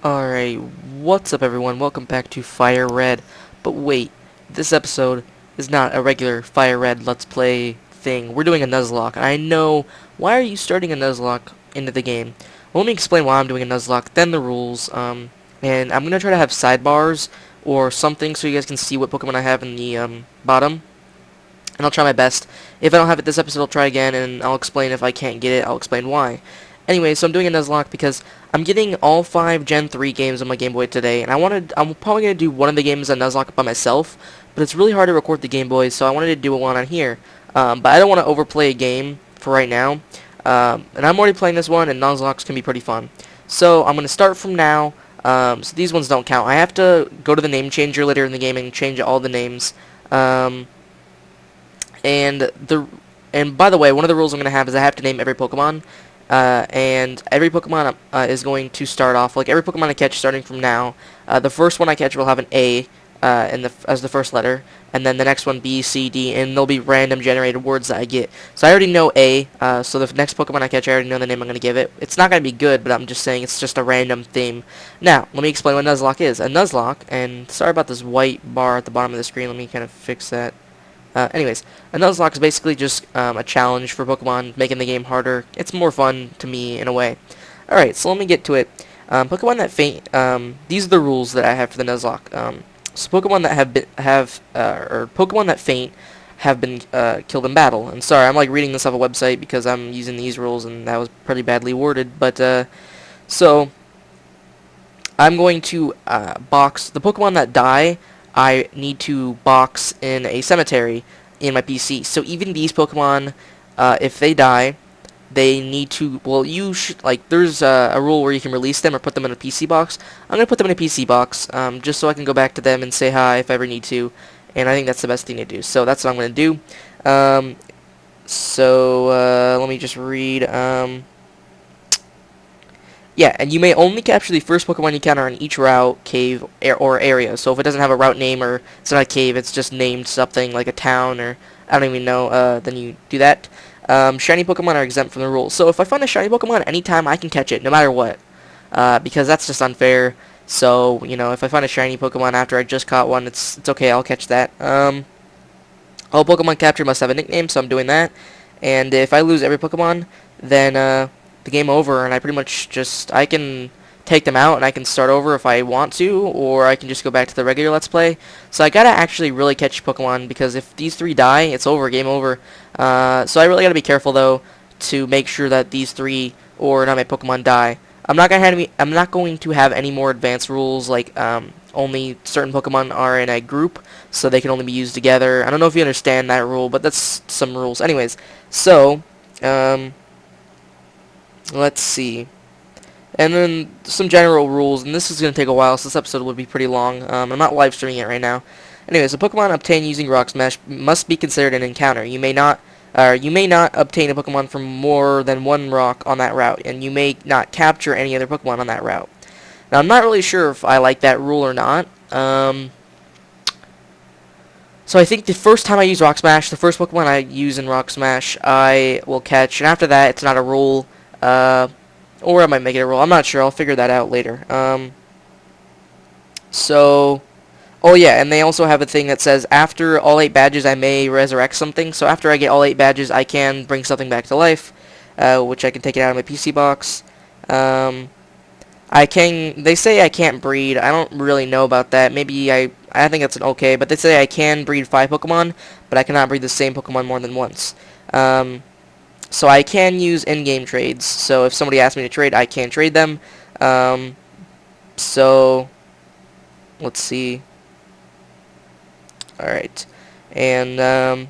Alright, what's up everyone? Welcome back to FireRed. But wait, this episode is not a regular FireRed Let's Play thing. We're doing a Nuzlocke. I know, why are you starting a Nuzlocke into the game? Well, let me explain why I'm doing a Nuzlocke, then the rules, and I'm going to try to have sidebars or something so you guys can see what Pokemon I have in the bottom. And I'll try my best. If I don't have it this episode, I'll try again, and I'll explain if I can't get it, I'll explain why. Anyway, so I'm doing a Nuzlocke because I'm getting all 5 Gen 3 games on my Game Boy today, and I'm probably going to do one of the games on Nuzlocke by myself, but it's really hard to record the Game Boy, so I wanted to do one on here. But I don't want to overplay a game for right now, and I'm already playing this one, and Nuzlocks can be pretty fun. So I'm going to start from now, so these ones don't count. I have to go to the name changer later in the game and change all the names. And by the way, one of the rules I'm going to have is I have to name every Pokemon. And every Pokemon is going to start off, like every Pokemon I catch starting from now, the first one I catch will have an A as the first letter, and then the next one B, C, D, and they'll be random generated words that I get. So I already know A, so the next Pokemon I catch, I already know the name I'm going to give it. It's not going to be good, but I'm just saying it's just a random theme. Now, let me explain what Nuzlocke is. A Nuzlocke, and sorry about this white bar at the bottom of the screen, let me kind of fix that. Anyways, a Nuzlocke is basically just a challenge for Pokemon, making the game harder. It's more fun to me in a way. Alright, so let me get to it. Pokemon that faint, these are the rules that I have for the Nuzlocke. So Pokemon that or Pokemon that faint have been killed in battle. And sorry, I'm like reading this off a website because I'm using these rules and that was pretty badly worded. But, so, I'm going to box the Pokemon that die. I need to box in a cemetery in my PC. So even these Pokemon, if they die, they need to, well, you should, like, there's a rule where you can release them or put them in a PC box. I'm going to put them in a PC box, just so I can go back to them and say hi if I ever need to, and I think that's the best thing to do. So that's what I'm going to do. Let me just read, yeah, and you may only capture the first Pokemon you encounter on each route, cave, or area. So if it doesn't have a route name or it's not a cave, it's just named something like a town or I don't even know, then you do that. Shiny Pokemon are exempt from the rules. So if I find a shiny Pokemon anytime, I can catch it, no matter what. Because that's just unfair. So, you know, if I find a shiny Pokemon after I just caught one, it's okay, I'll catch that. All Pokemon captured must have a nickname, so I'm doing that. And if I lose every Pokemon, then, the game over, and I pretty much just, I can take them out, and I can start over if I want to, or I can just go back to the regular Let's Play. So I gotta actually really catch Pokemon, because if these 3 die, it's over, game over. So I really gotta be careful, though, to make sure that these 3, or not my Pokemon, die. I'm not going to have any more advanced rules, like, only certain Pokemon are in a group, so they can only be used together. I don't know if you understand that rule, but that's some rules. Anyways, so, let's see. And then some general rules, and this is going to take a while, so this episode would be pretty long. I'm not live streaming it right now. Anyways, a Pokemon obtained using Rock Smash must be considered an encounter. You may not obtain a Pokemon from more than one rock on that route, and you may not capture any other Pokemon on that route. Now, I'm not really sure if I like that rule or not. So I think the first time I use Rock Smash, the first Pokemon I use in Rock Smash, I will catch, and after that, it's not a rule. Or I might make it a rule. I'm not sure. I'll figure that out later. Oh yeah, and they also have a thing that says after all 8 badges, I may resurrect something. So after I get all 8 badges, I can bring something back to life, which I can take it out of my PC box. They say I can't breed. I don't really know about that. Maybe I think that's an okay, but they say I can breed 5 Pokemon, but I cannot breed the same Pokemon more than once. So I can use in-game trades. So if somebody asks me to trade, I can trade them. So let's see. Alright. And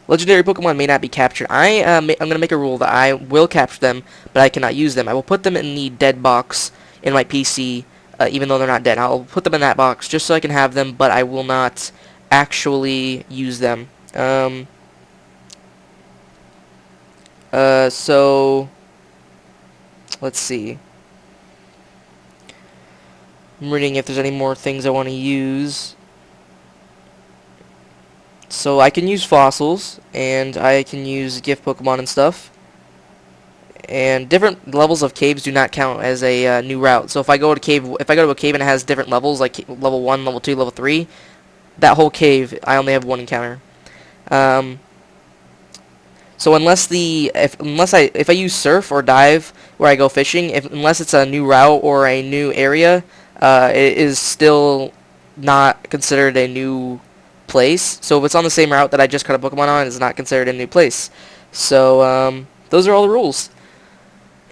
legendary Pokemon may not be captured. I'm going to make a rule that I will capture them, but I cannot use them. I will put them in the dead box in my PC, even though they're not dead. I'll put them in that box just so I can have them, but I will not actually use them. So, let's see. I'm reading if there's any more things I want to use. So I can use fossils, and I can use gift Pokemon and stuff. and different levels of caves do not count as a new route. So if I go to a cave and it has different levels, like level 1, level 2, level 3, that whole cave, I only have one encounter. Um, so if I use surf or dive where I go fishing, unless it's a new route or a new area, it is still not considered a new place. So if it's on the same route that I just caught a Pokemon on, it's not considered a new place. So those are all the rules.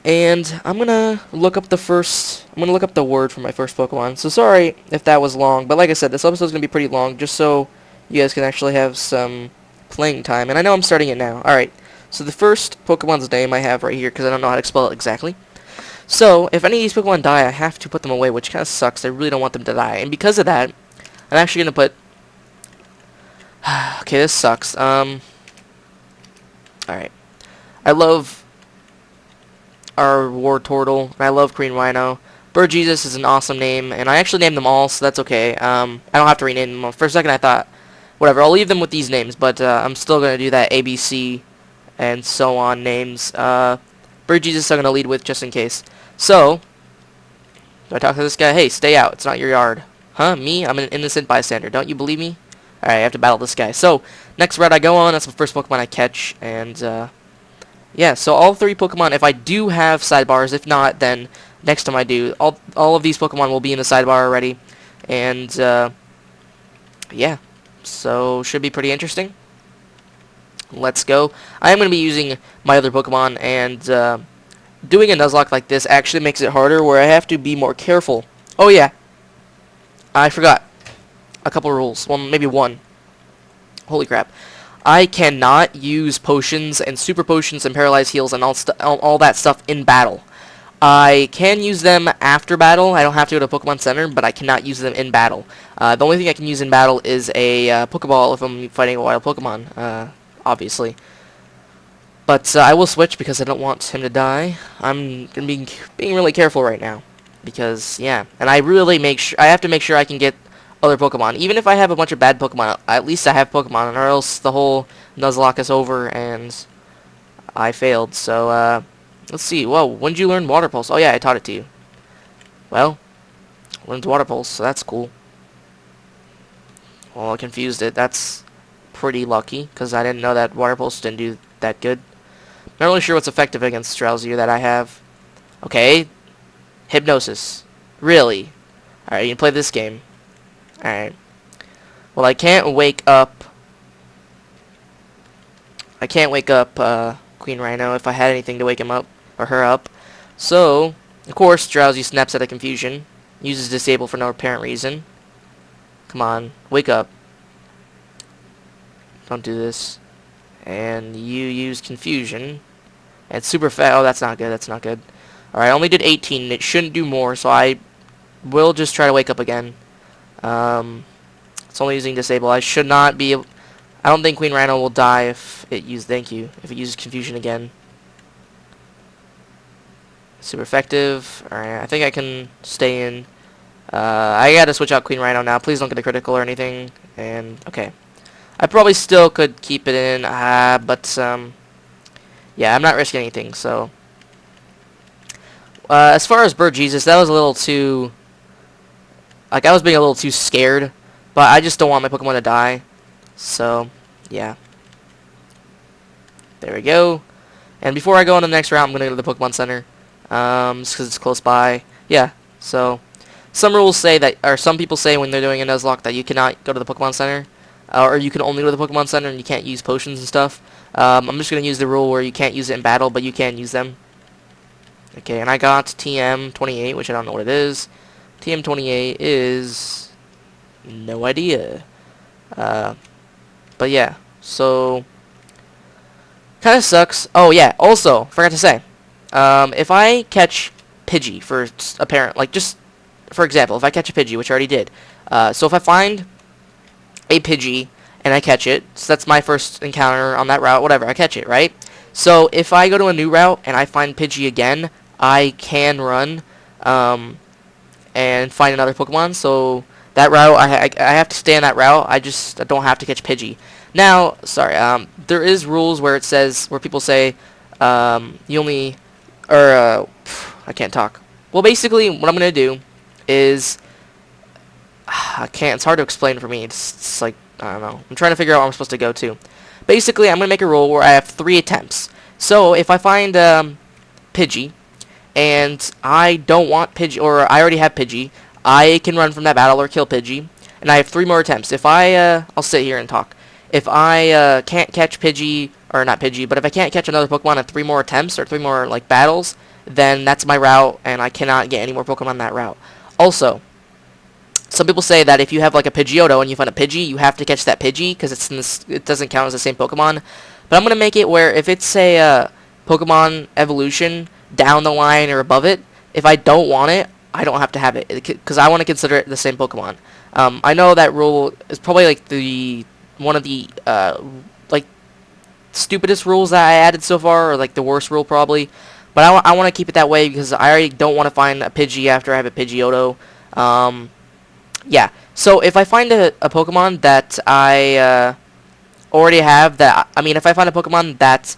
And I'm gonna look up the word for my first Pokemon. So sorry if that was long, but like I said, this episode's gonna be pretty long, just so you guys can actually have some playing time. And I know I'm starting it now. Alright, so the first Pokemon's name I have right here, because I don't know how to spell it exactly. So, if any of these Pokemon die, I have to put them away, which kind of sucks. I really don't want them to die. And because of that, I'm actually gonna put... okay, this sucks. Alright. I love our War Turtle, and I love Green Rhino. Bird Jesus is an awesome name, and I actually named them all, so that's okay. I don't have to rename them. For a second I thought, whatever, I'll leave them with these names, but I'm still going to do that ABC and so on names. Bird Jesus I'm going to lead with just in case. So, do I talk to this guy? Hey, stay out. It's not your yard. Huh? Me? I'm an innocent bystander. Don't you believe me? Alright, I have to battle this guy. So, next route I go on, that's the first Pokemon I catch, and yeah, so all 3 Pokemon, if I do have sidebars, if not, then next time I do, all of these Pokemon will be in the sidebar already, and yeah, so should be pretty interesting. Let's go. I am going to be using my other Pokemon, and doing a Nuzlocke like this actually makes it harder, where I have to be more careful. Oh yeah, I forgot a couple rules, well, maybe one. Holy crap. I cannot use potions and super potions and paralyzed heals and all that stuff in battle. I can use them after battle. I don't have to go to Pokemon Center, but I cannot use them in battle. The only thing I can use in battle is a Pokeball if I'm fighting a wild Pokemon, obviously. But I will switch because I don't want him to die. I'm gonna be being really careful right now because yeah, and I have to make sure I can get other Pokemon. Even if I have a bunch of bad Pokemon, at least I have Pokemon, or else the whole Nuzlocke is over and I failed. So, let's see. Whoa, when did you learn Water Pulse? Oh yeah, I taught it to you. Well, I learned Water Pulse, so that's cool. Well, I confused it. That's pretty lucky, because I didn't know that Water Pulse didn't do that good. Not really sure what's effective against Drowsy that I have. Okay. Hypnosis. Really? Alright, you can play this game. Alright. Well, I can't wake up Queen Rhino if I had anything to wake him up, or her up. So, of course, Drowsy snaps out of confusion. Uses disable for no apparent reason. Come on, wake up. Don't do this. And you use confusion. And super fast. Oh, that's not good, that's not good. Alright, I only did 18, it shouldn't do more, so I will just try to wake up again. It's only using disable. I should not be able... I don't think Queen Rhino will die if it uses... Thank you. If it uses confusion again. Super effective. Alright, I think I can stay in. I gotta switch out Queen Rhino now. Please don't get a critical or anything. And, okay. I probably still could keep it in, but, yeah, I'm not risking anything, so... as far as Bird Jesus, that was a little too... Like, I was being a little too scared, but I just don't want my Pokemon to die. So, yeah. There we go. And before I go on to the next route, I'm going to go to the Pokemon Center. Just because it's close by. Yeah, so... Some rules say that, or some people say when they're doing a Nuzlocke that you cannot go to the Pokemon Center. Or you can only go to the Pokemon Center and you can't use potions and stuff. I'm just going to use the rule where you can't use it in battle, but you can use them. Okay, and I got TM28, which I don't know what it is. TM28 is... no idea. But yeah, so... kind of sucks. Oh yeah, also, forgot to say. If I catch Pidgey, for apparent, like just... for example, if I catch a Pidgey, which I already did. So if I find a Pidgey and I catch it, so that's my first encounter on that route, whatever, I catch it, right? So if I go to a new route and I find Pidgey again, I can run and find another Pokemon. So that route, I have to stay on that route. I don't have to catch Pidgey. Now, sorry, there is rules where it says, where people say you only or I can't talk. Well, basically, what I'm gonna do is I can't. It's hard to explain for me. It's like I don't know. I'm trying to figure out where I'm supposed to go to. Basically, I'm gonna make a rule where I have 3 attempts. So if I find Pidgey and I don't want Pidgey, or I already have Pidgey, I can run from that battle or kill Pidgey, and I have 3 more attempts. If I'll sit here and talk. If I can't catch Pidgey, or not Pidgey, but if I can't catch another Pokemon in 3 more attempts or 3 more like battles, then that's my route, and I cannot get any more Pokemon that route. Also, some people say that if you have like a Pidgeotto and you find a Pidgey, you have to catch that Pidgey because it doesn't count as the same Pokemon. But I'm gonna make it where if it's a Pokemon evolution down the line or above it, if I don't want it, I don't have to have it because I want to consider it the same Pokemon. I know that rule is probably like one of the like stupidest rules that I added so far, or like the worst rule probably. But I want to keep it that way because I already don't want to find a Pidgey after I have a Pidgeotto. Yeah, so if I find a Pokemon that I already have, if I find a Pokemon that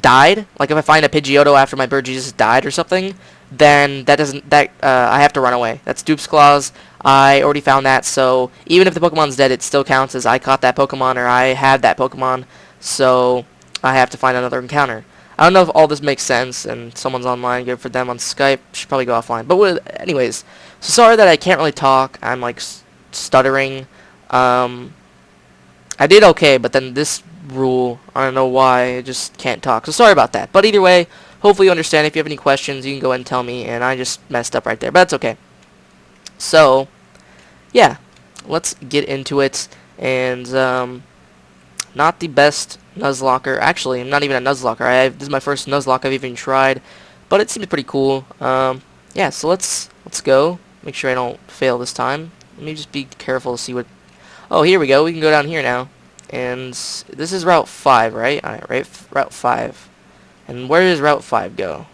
died, like if I find a Pidgeotto after my Burgess died or something, then I have to run away. That's Dupe's Claws. I already found that, so even if the Pokemon's dead, it still counts as I caught that Pokemon or I had that Pokemon, so I have to find another encounter. I don't know if all this makes sense, and someone's online. Good for them on Skype. Should probably go offline. But anyways, so sorry that I can't really talk. I'm like stuttering. I did okay, but then this rule, I don't know why, I just can't talk. So sorry about that. But either way, hopefully you understand. If you have any questions, you can go ahead and tell me. And I just messed up right there, but that's okay. So yeah, let's get into it. And not the best Nuzlocker. Actually, I'm not even a Nuzlocker. This is my first Nuzlocke I've even tried, but it seems pretty cool. Yeah, so let's go. Make sure I don't fail this time. Let me just be careful to see what. Oh, here we go. We can go down here now, and this is Route 5, right? All right, Route 5. And where does Route 5 go?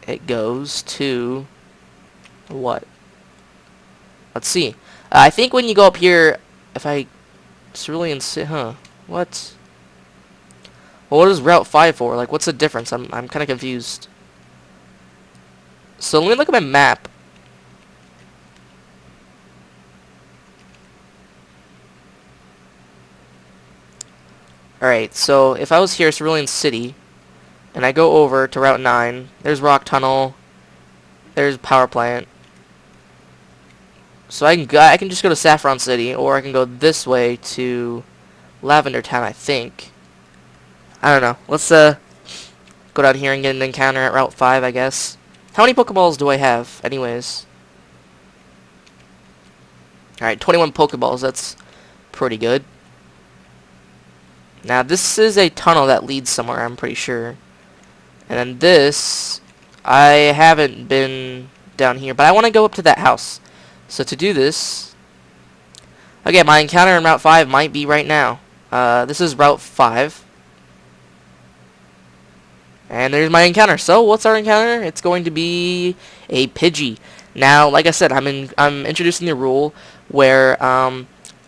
It goes to what? Let's see. I think when you go up here, if I Cerulean City, huh? What? Well, what is Route 5 for? Like, what's the difference? I'm kind of confused. So let me look at my map. Alright, so if I was here, Cerulean City, and I go over to Route 9, there's Rock Tunnel, there's Power Plant. So I can just go to Saffron City, or I can go this way to Lavender Town, I think. I don't know. Let's go down here and get an encounter at Route 5, I guess. How many Pokeballs do I have, anyways? Alright, 21 Pokeballs. That's pretty good. Now, this is a tunnel that leads somewhere, I'm pretty sure. And then this, I haven't been down here, but I want to go up to that house. So to do this, okay, my encounter in Route 5 might be right now. This is Route 5. And there's my encounter. So what's our encounter? It's going to be a Pidgey. Now, like I said, I'm introducing the rule where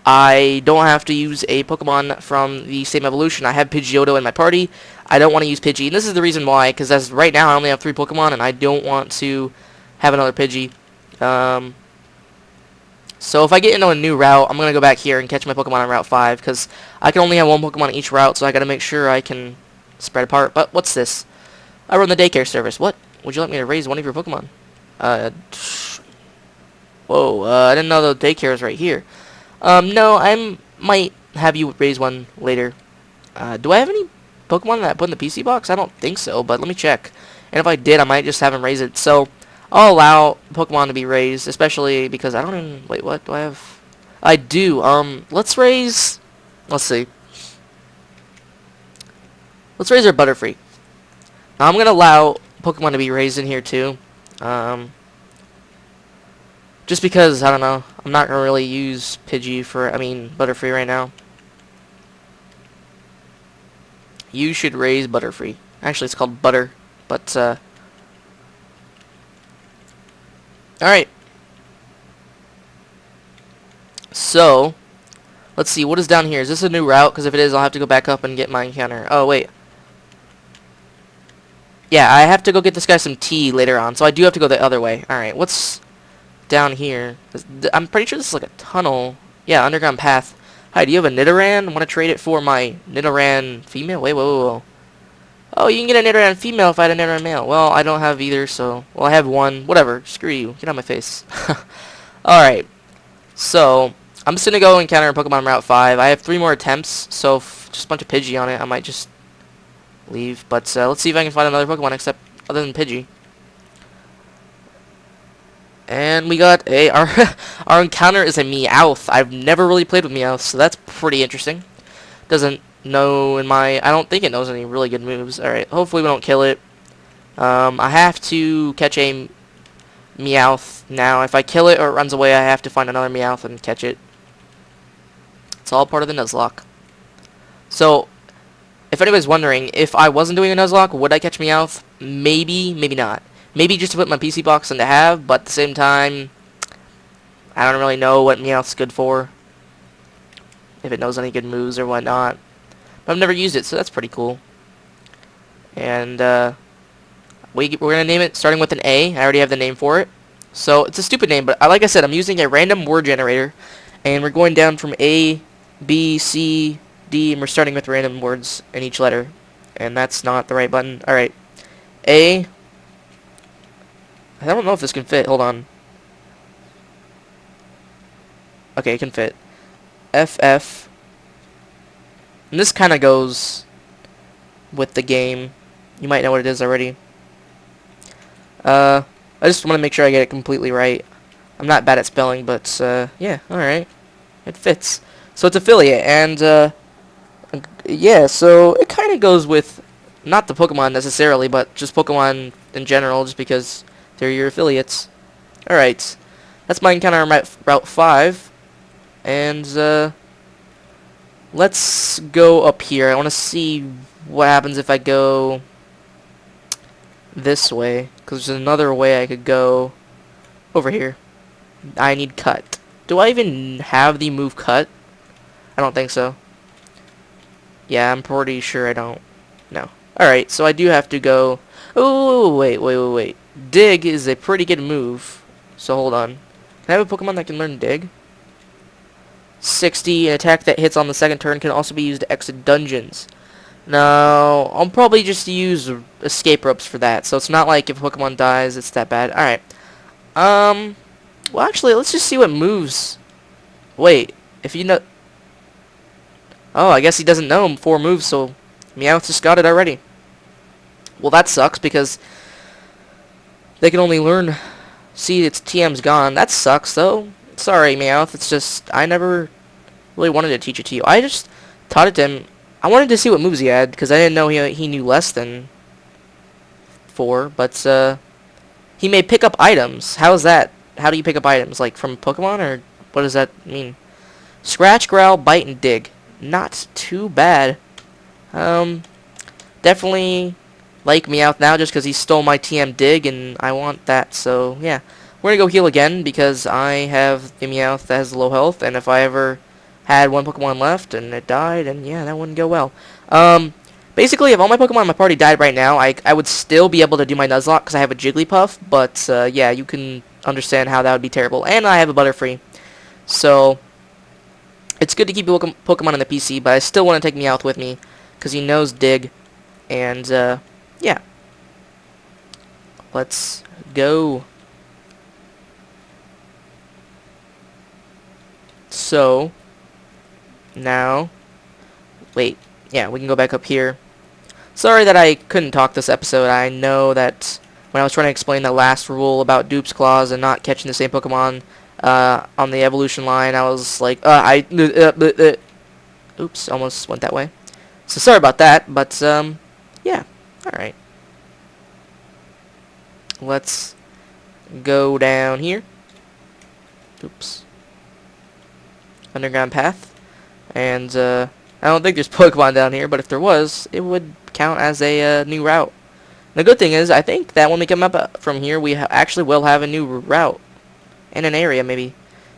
I don't have to use a Pokemon from the same evolution. I have Pidgeotto in my party. I don't want to use Pidgey, and this is the reason why. Because as right now, I only have 3 Pokemon, and I don't want to have another Pidgey. So if I get into a new route, I'm gonna go back here and catch my Pokemon on Route 5 because I can only have 1 Pokemon each route, so I gotta make sure I can spread apart. But what's this? I run the daycare service. What? Would you like me to raise one of your Pokemon? Whoa, I didn't know the daycare is right here. No, I might have you raise one later. Do I have any Pokemon that I put in the PC box? I don't think so, but let me check. And if I did, I might just have him raise it. So, I'll allow Pokemon to be raised, especially because I don't even... Wait, what do I have? I do. Let's raise... Let's see. Let's raise our Butterfree. Now, I'm going to allow Pokemon to be raised in here, too. Just because, I don't know, I'm not going to really use Butterfree right now. You should raise Butterfree. Actually, it's called Butter, but, alright. So, let's see, what is down here? Is this a new route? Because if it is, I'll have to go back up and get my encounter. Oh, wait. Yeah, I have to go get this guy some tea later on, so I do have to go the other way. Alright, what's down here? I'm pretty sure this is like a tunnel. Yeah, underground path. Hi, do you have a Nidoran? Want to trade it for my Nidoran female? Wait, whoa, whoa, whoa. Oh, you can get a Nidoran female if I had a Nidoran male. Well, I don't have either, so... Well, I have one. Whatever. Screw you. Get out of my face. Alright. So, I'm just going to go encounter a Pokemon on Route 5. I have 3 more attempts, so if just a bunch of Pidgey on it, I might just leave. But let's see if I can find another Pokemon except other than Pidgey. And we got a... Our encounter is a Meowth. I've never really played with Meowth, so that's pretty interesting. Doesn't know in my... I don't think it knows any really good moves. Alright, hopefully we don't kill it. I have to catch a Meowth now. If I kill it or it runs away, I have to find another Meowth and catch it. It's all part of the Nuzlocke. So, if anybody's wondering, if I wasn't doing a Nuzlocke, would I catch Meowth? Maybe, maybe not. Maybe just to put my PC box in to have, but at the same time, I don't really know what Meowth's good for. If it knows any good moves or whatnot. But I've never used it, so that's pretty cool. And, we're going to name it starting with an A. I already have the name for it. So, it's a stupid name, but like I said, I'm using a random word generator. And we're going down from A, B, C, D, and we're starting with random words in each letter. And that's not the right button. Alright. A. I don't know if this can fit. Hold on. Okay, it can fit. FF. And this kind of goes with the game. You might know what it is already. I just want to make sure I get it completely right. I'm not bad at spelling, but, yeah, alright. It fits. So it's affiliate, and, yeah, so it kind of goes with, not the Pokemon necessarily, but just Pokemon in general, just because they're your affiliates. Alright. That's my encounter on Route 5. And, let's go up here. I want to see what happens if I go this way, because there's another way I could go over here. I need cut. Do I even have the move cut? I don't think so. Yeah, I'm pretty sure I don't. No. Alright, so I do have to go... Oh, wait. Dig is a pretty good move. So hold on. Can I have a Pokemon that can learn Dig? 60, an attack that hits on the second turn can also be used to exit dungeons. No, I'll probably just use escape ropes for that. So it's not like if a Pokemon dies, it's that bad. Alright. Well, actually, let's just see what moves. Wait, if you know... Oh, I guess he doesn't know 4 moves, so Meowth just got it already. Well, that sucks, because they can only learn... See, its TM's gone. That sucks, though. Sorry, Meowth. It's just, I never really wanted to teach it to you. I just taught it to him. I wanted to see what moves he had, because I didn't know he knew less than 4, but, he may pick up items. How is that? How do you pick up items? Like, from Pokemon, or what does that mean? Scratch, growl, bite, and dig. Not too bad. Definitely like Meowth now, just because he stole my TM dig, and I want that, so, yeah. We're going to go heal again, because I have the Meowth that has low health, and if I ever had one Pokemon left, and it died, and yeah, that wouldn't go well. Basically, if all my Pokemon in my party died right now, I would still be able to do my Nuzlocke, because I have a Jigglypuff, but, yeah, you can understand how that would be terrible. And I have a Butterfree. So, it's good to keep Pokemon on the PC, but I still want to take Meowth with me, because he knows Dig, and, yeah. Let's go. So, now, wait, yeah, we can go back up here. Sorry that I couldn't talk this episode. I know that when I was trying to explain the last rule about Dupe's Claws and not catching the same Pokemon on the evolution line, I was like, oops, almost went that way. So sorry about that, but, yeah, alright. Let's go down here. Oops. Underground path. And, I don't think there's Pokemon down here, but if there was, it would count as a new route. The good thing is, I think that when we come up from here, we actually will have a new route. In an area, maybe.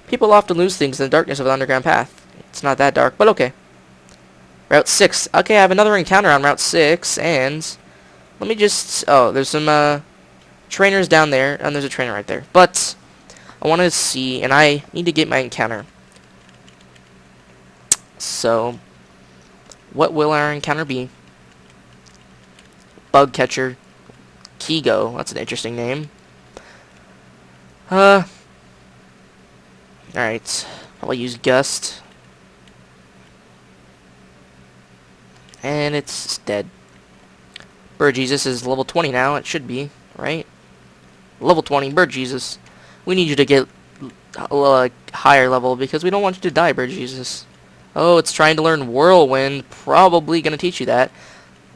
People often lose things in the darkness of the underground path. It's not that dark, but okay. Route 6. Okay, I have another encounter on Route 6, and Let me just... Oh, there's some trainers down there, and there's a trainer right there. But I want to see, and I need to get my encounter. So, what will our encounter be? Bug catcher. Kigo. That's an interesting name. Alright. I'll use Gust. And it's dead. Bird Jesus is level 20 now. It should be, right? Level 20, Bird Jesus. We need you to get a higher level because we don't want you to die, Bird Jesus. Oh, it's trying to learn Whirlwind. Probably going to teach you that.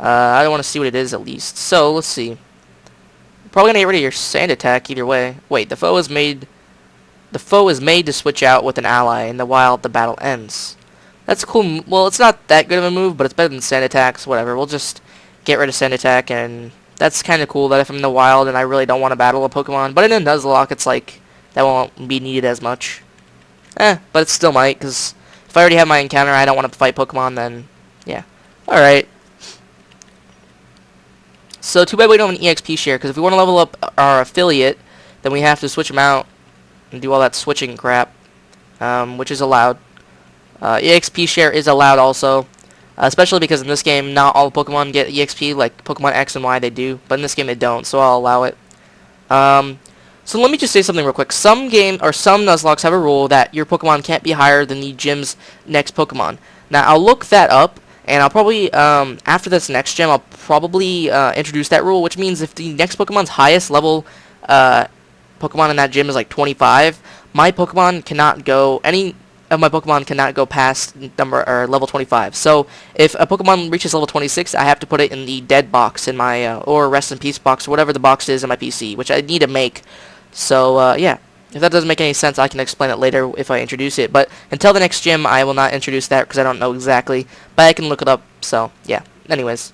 I don't want to see what it is at least. So, let's see. Probably going to get rid of your sand attack either way. Wait, the foe is made to switch out with an ally in the wild the battle ends. That's cool. Well, it's not that good of a move, but it's better than sand attacks. Whatever. We'll just get rid of sand attack, and that's kind of cool that if I'm in the wild and I really don't want to battle a Pokemon. But in a Nuzlocke, it's like that won't be needed as much. But it still might, because if I already have my encounter, I don't want to fight Pokemon. Then, yeah. All right. So too bad we don't have an EXP share, because if we want to level up our affiliate, then we have to switch them out and do all that switching crap, which is allowed. EXP share is allowed also, especially because in this game, not all Pokemon get EXP, like Pokemon X and Y they do, but in this game they don't, so I'll allow it. So let me just say something real quick. Some Nuzlocks have a rule that your Pokemon can't be higher than the gym's next Pokemon. Now, I'll look that up, and I'll probably, after this next gym, I'll probably introduce that rule, which means if the next Pokemon's highest level Pokemon in that gym is like 25, my Pokemon cannot go, any of my Pokemon cannot go past level 25. So if a Pokemon reaches level 26, I have to put it in the dead box in my, or rest in peace box, or whatever the box is in my PC, which I need to make. So, yeah. If that doesn't make any sense, I can explain it later if I introduce it. But until the next gym, I will not introduce that because I don't know exactly. But I can look it up, so, yeah. Anyways.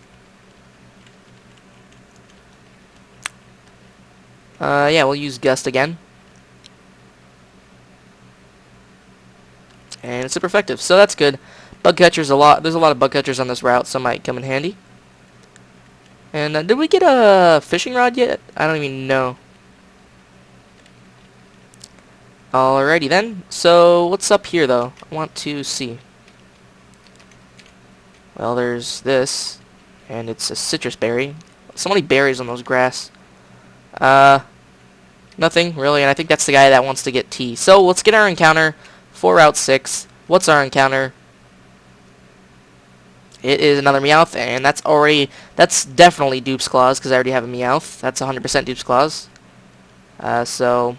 Yeah, we'll use Gust again. And it's super effective, so that's good. Bug catchers there's a lot of bug catchers on this route, so might come in handy. And did we get a fishing rod yet? I don't even know. Alrighty then. So what's up here though? I want to see. Well, there's this, and it's a citrus berry. So many berries on those grass. Nothing really, and I think that's the guy that wants to get tea. So let's get our encounter for Route 6. What's our encounter? It is another Meowth, and that's definitely Dupe's Claws, because I already have a Meowth. That's 100% Dupe's Claws. So,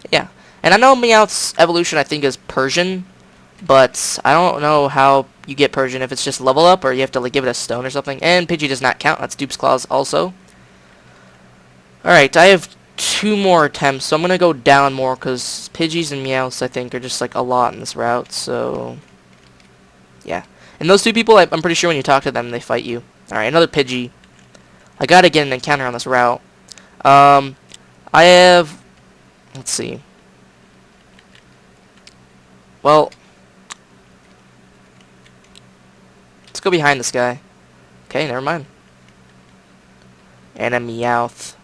yeah. And I know Meowth's evolution, I think, is Persian, but I don't know how you get Persian, if it's just level up, or you have to like give it a stone or something. And Pidgey does not count, that's Dupe's Claws also. Alright, I have 2 more attempts, so I'm going to go down more, because Pidgeys and Meowths, I think, are just like a lot in this route, so yeah. And those 2 people, I'm pretty sure when you talk to them, they fight you. Alright, another Pidgey. I gotta get an encounter on this route. I have, let's see. Well, let's go behind this guy. Okay, never mind. And a Meowth.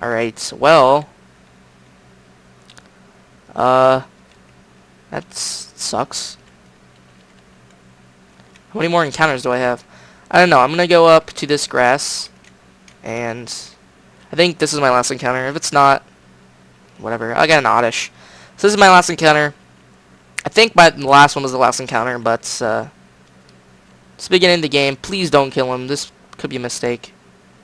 Alright, well, that sucks. How many more encounters do I have? I don't know. I'm gonna go up to this grass, and I think this is my last encounter. If it's not, whatever. I got an Oddish. So this is my last encounter. I think my last one was the last encounter, but it's the beginning of the game. Please don't kill him. This could be a mistake.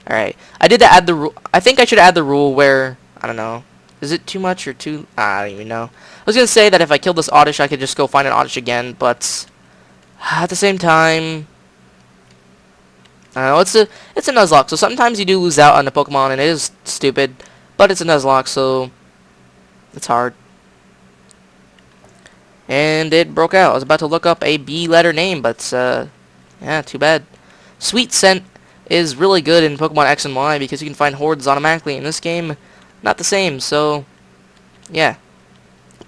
Alright. I did add the rule. I think I should add the rule where, I don't know. Is it too much or too? I don't even know. I was going to say that if I killed this Oddish, I could just go find an Oddish again, but at the same time, I don't know, it's a Nuzlocke, so sometimes you do lose out on a Pokemon, and it is stupid, but it's a Nuzlocke, so it's hard. And it broke out. I was about to look up a B-letter name, but, yeah, too bad. Sweet Scent is really good in Pokemon X and Y because you can find hordes automatically. In this game, not the same, so yeah.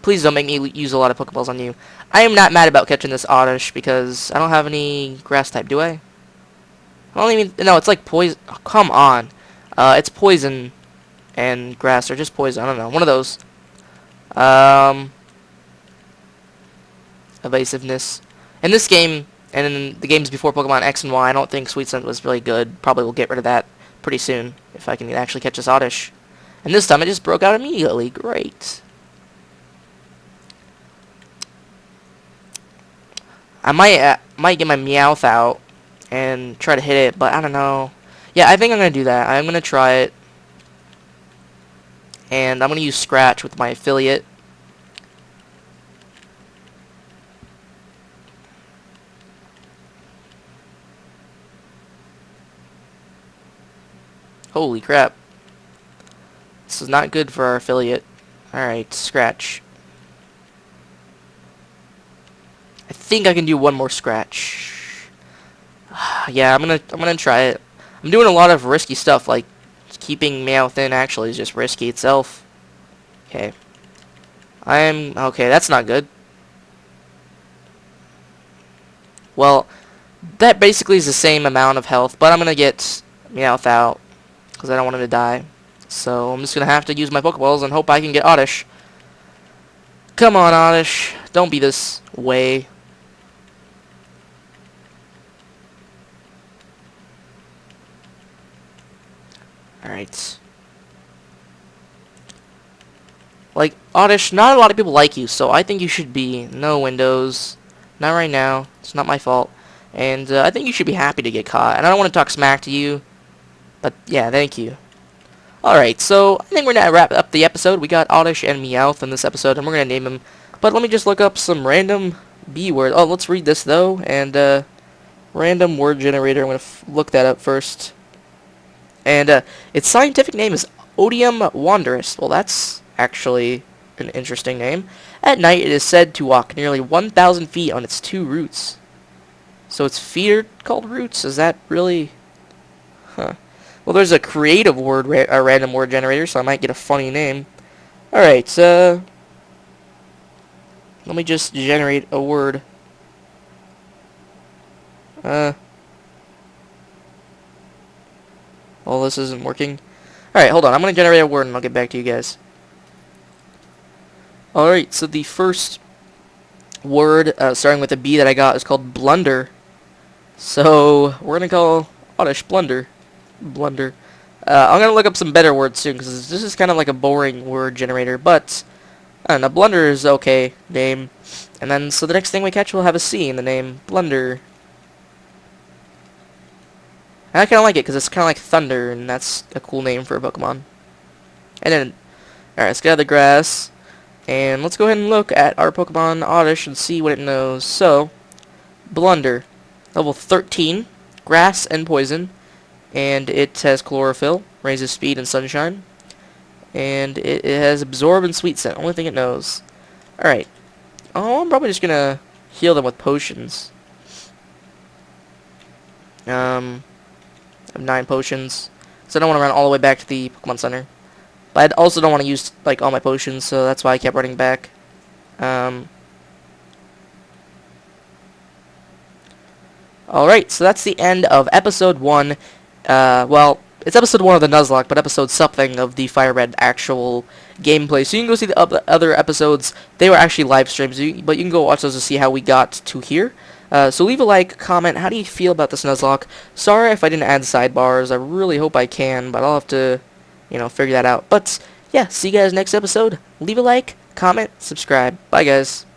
Please don't make me use a lot of Pokeballs on you. I am not mad about catching this Oddish because I don't have any grass type, do I? I don't even... No, it's like poison... Oh, come on. It's poison and grass, or just poison. I don't know. One of those. Evasiveness. In this game, and in the games before Pokemon X and Y, I don't think Sweet Scent was really good. Probably will get rid of that pretty soon, if I can actually catch this Oddish. And this time it just broke out immediately. Great. I might get my Meowth out and try to hit it, but I don't know. Yeah, I think I'm going to do that. I'm going to try it. And I'm going to use Scratch with my affiliate. Holy crap. This is not good for our affiliate. Alright, Scratch. I think I can do one more Scratch. Yeah, I'm gonna try it. I'm doing a lot of risky stuff, like keeping Meowth in actually is just risky itself. Okay. Okay, that's not good. Well, that basically is the same amount of health, but I'm gonna get Meowth out because I don't want him to die. So I'm just gonna have to use my Pokeballs and hope I can get Oddish. Come on, Oddish. Don't be this way. Alright. Like, Oddish, not a lot of people like you, so I think you should be no windows. Not right now. It's not my fault. And I think you should be happy to get caught. And I don't want to talk smack to you, but yeah, thank you. Alright, so I think we're going to wrap up the episode. We got Oddish and Meowth in this episode, and we're going to name them. But let me just look up some random B words. Oh, let's read this, though. And, random word generator. I'm going to look that up first. And its scientific name is Odium wondrous. Well, that's actually an interesting name. At night, it is said to walk nearly 1,000 feet on its 2 roots. So its feet are called roots? Is that really... Huh. Well, there's a creative word, a random word generator, so I might get a funny name. Alright, let me just generate a word. Well, this isn't working. Alright, hold on. I'm going to generate a word and I'll get back to you guys. Alright, so the first word, starting with a B that I got is called blunder. So, we're going to call Oddish Blunder. Blunder. I'm going to look up some better words soon, because this is kind of like a boring word generator, but, I don't know, Blunder is okay name. And then, so the next thing we catch will have a C in the name, Blunder. And I kind of like it, because it's kind of like Thunder, and that's a cool name for a Pokemon. And then, alright, let's get out of the grass. And let's go ahead and look at our Pokemon Oddish and see what it knows. So, Blunder. Level 13. Grass and Poison. And it has Chlorophyll. Raises Speed and Sunshine. And it has Absorb and Sweet Scent. Only thing it knows. Alright. Oh, I'm probably just going to heal them with potions. I have 9 potions. So I don't want to run all the way back to the Pokemon Center. But I also don't want to use, like, all my potions, so that's why I kept running back. Alright, so that's the end of Episode 1. Well, it's Episode 1 of the Nuzlocke, but Episode something of the FireRed actual gameplay. So you can go see the other episodes. They were actually live streams, but you can go watch those to see how we got to here. So leave a like, comment, how do you feel about this Nuzlocke? Sorry if I didn't add sidebars, I really hope I can, but I'll have to, you know, figure that out. But, yeah, see you guys next episode. Leave a like, comment, subscribe. Bye, guys.